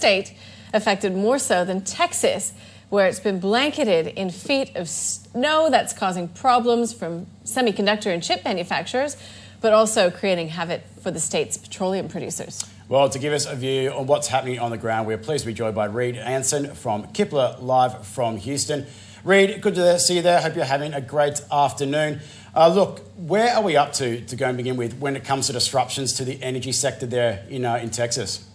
state affected more so than Texas, where it's been blanketed in feet of snow that's causing problems from semiconductor and chip manufacturers, but also creating havoc for the state's petroleum producers. Well, to give us a view on what's happening on the ground, we're pleased to be joined by Reed Anson from Kipler, live from Houston. Reed, good to see you there. Hope you're having a great afternoon. Look, where are we up to go and begin with when it comes to disruptions to the energy sector there in Texas?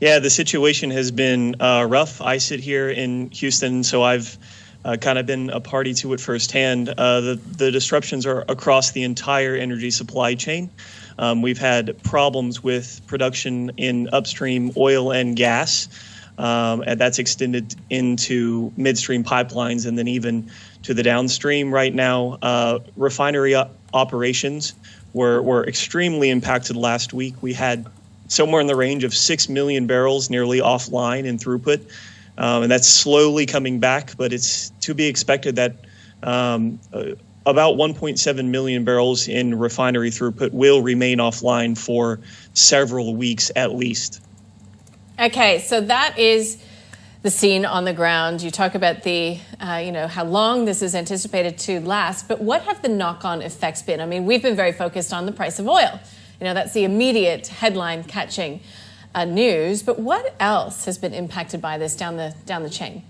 Yeah, the situation has been rough. I sit here in Houston, so I've kind of been a party to it firsthand. The disruptions are across the entire energy supply chain. We've had problems with production in upstream oil and gas, and that's extended into midstream pipelines and then even to the downstream. Right now, refinery operations were extremely impacted last week. We had somewhere in the range of 6 million barrels nearly offline in throughput. And that's slowly coming back, but it's to be expected that about 1.7 million barrels in refinery throughput will remain offline for several weeks at least. Okay, so that is the scene on the ground. You talk about the, how long this is anticipated to last, but what have the knock-on effects been? I mean, we've been very focused on the price of oil. That's the immediate headline-catching news. But what else has been impacted by this down the chain?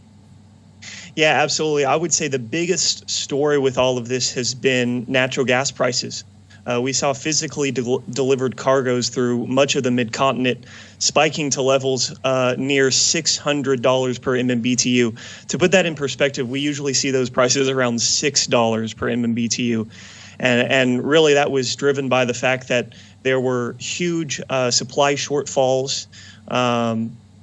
Yeah, absolutely. I would say the biggest story with all of this has been natural gas prices. We saw physically delivered cargoes through much of the mid-continent spiking to levels near $600 per MMBTU. To put that in perspective, we usually see those prices around $6 per MMBTU. And really that was driven by the fact that there were huge supply shortfalls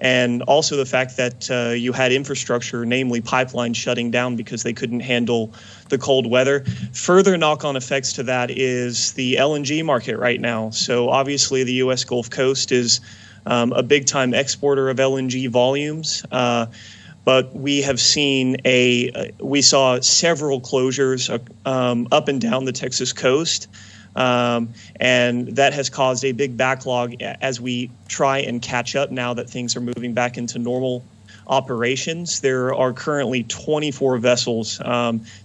and also the fact that you had infrastructure, namely pipelines, shutting down because they couldn't handle the cold weather. Further knock-on effects to that is the LNG market right now. So obviously the U.S. Gulf Coast is a big-time exporter of LNG volumes. But we have seen we saw several closures up and down the Texas coast. And that has caused a big backlog as we try and catch up now that things are moving back into normal operations. There are currently 24 vessels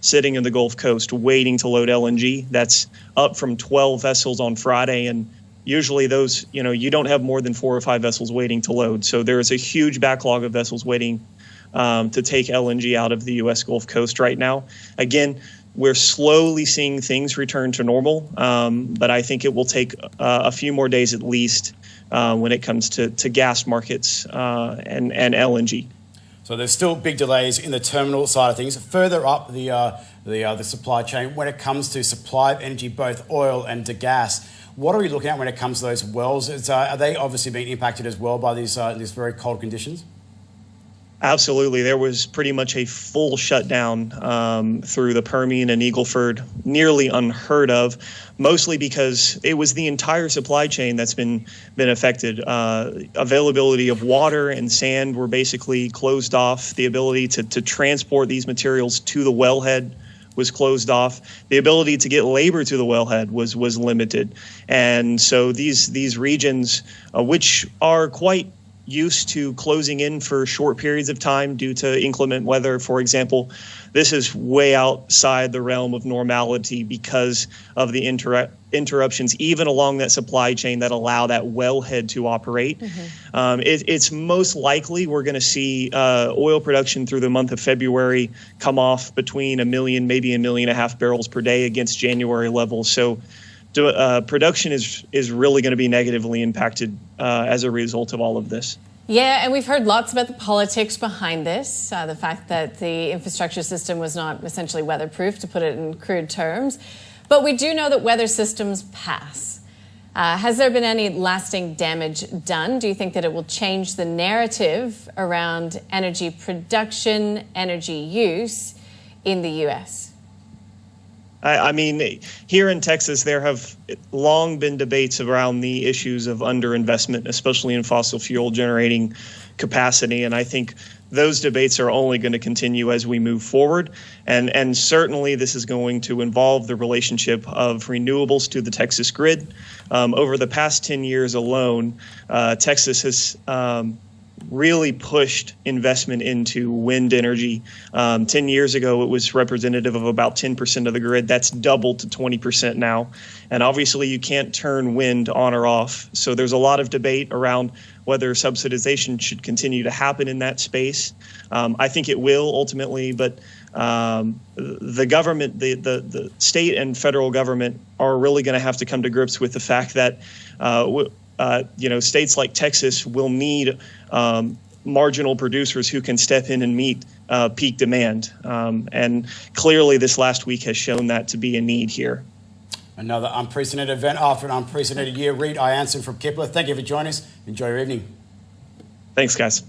sitting in the Gulf Coast waiting to load LNG. That's up from 12 vessels on Friday. And usually those, you don't have more than 4 or 5 vessels waiting to load. So there is a huge backlog of vessels waiting to take LNG out of the U.S. Gulf Coast right now. Again, we're slowly seeing things return to normal, but I think it will take a few more days at least when it comes to gas markets and LNG. So there's still big delays in the terminal side of things. Further up the supply chain, when it comes to supply of energy, both oil and to gas, what are we looking at when it comes to those wells? Are they obviously being impacted as well by these very cold conditions? Absolutely. There was pretty much a full shutdown through the Permian and Eagle Ford, nearly unheard of, mostly because it was the entire supply chain that's been affected. Availability of water and sand were basically closed off. The ability to transport these materials to the wellhead was closed off. The ability to get labor to the wellhead was limited. And so these regions, which are quite used to closing in for short periods of time due to inclement weather, for example, this is way outside the realm of normality because of the interruptions, even along that supply chain that allow that wellhead to operate. Mm-hmm. It's most likely we're going to see oil production through the month of February come off between 1 million, maybe 1.5 million barrels per day against January levels. So production is really going to be negatively impacted as a result of all of this. Yeah, and we've heard lots about the politics behind this, the fact that the infrastructure system was not essentially weatherproof, to put it in crude terms. But we do know that weather systems pass. Has there been any lasting damage done? Do you think that it will change the narrative around energy production, energy use in the U.S.? I mean, here in Texas, there have long been debates around the issues of underinvestment, especially in fossil fuel generating capacity. And I think those debates are only going to continue as we move forward. And certainly this is going to involve the relationship of renewables to the Texas grid. Over the past 10 years alone, Texas has really pushed investment into wind energy. 10 years ago, it was representative of about 10% of the grid. That's doubled to 20% now. And obviously, you can't turn wind on or off. So there's a lot of debate around whether subsidization should continue to happen in that space. I think it will ultimately, but the government, the state and federal government are really going to have to come to grips with the fact that states like Texas will need marginal producers who can step in and meet peak demand. And clearly this last week has shown that to be a need here. Another unprecedented event after an unprecedented year. Reid Ianson from Kepler, thank you for joining us. Enjoy your evening. Thanks, guys.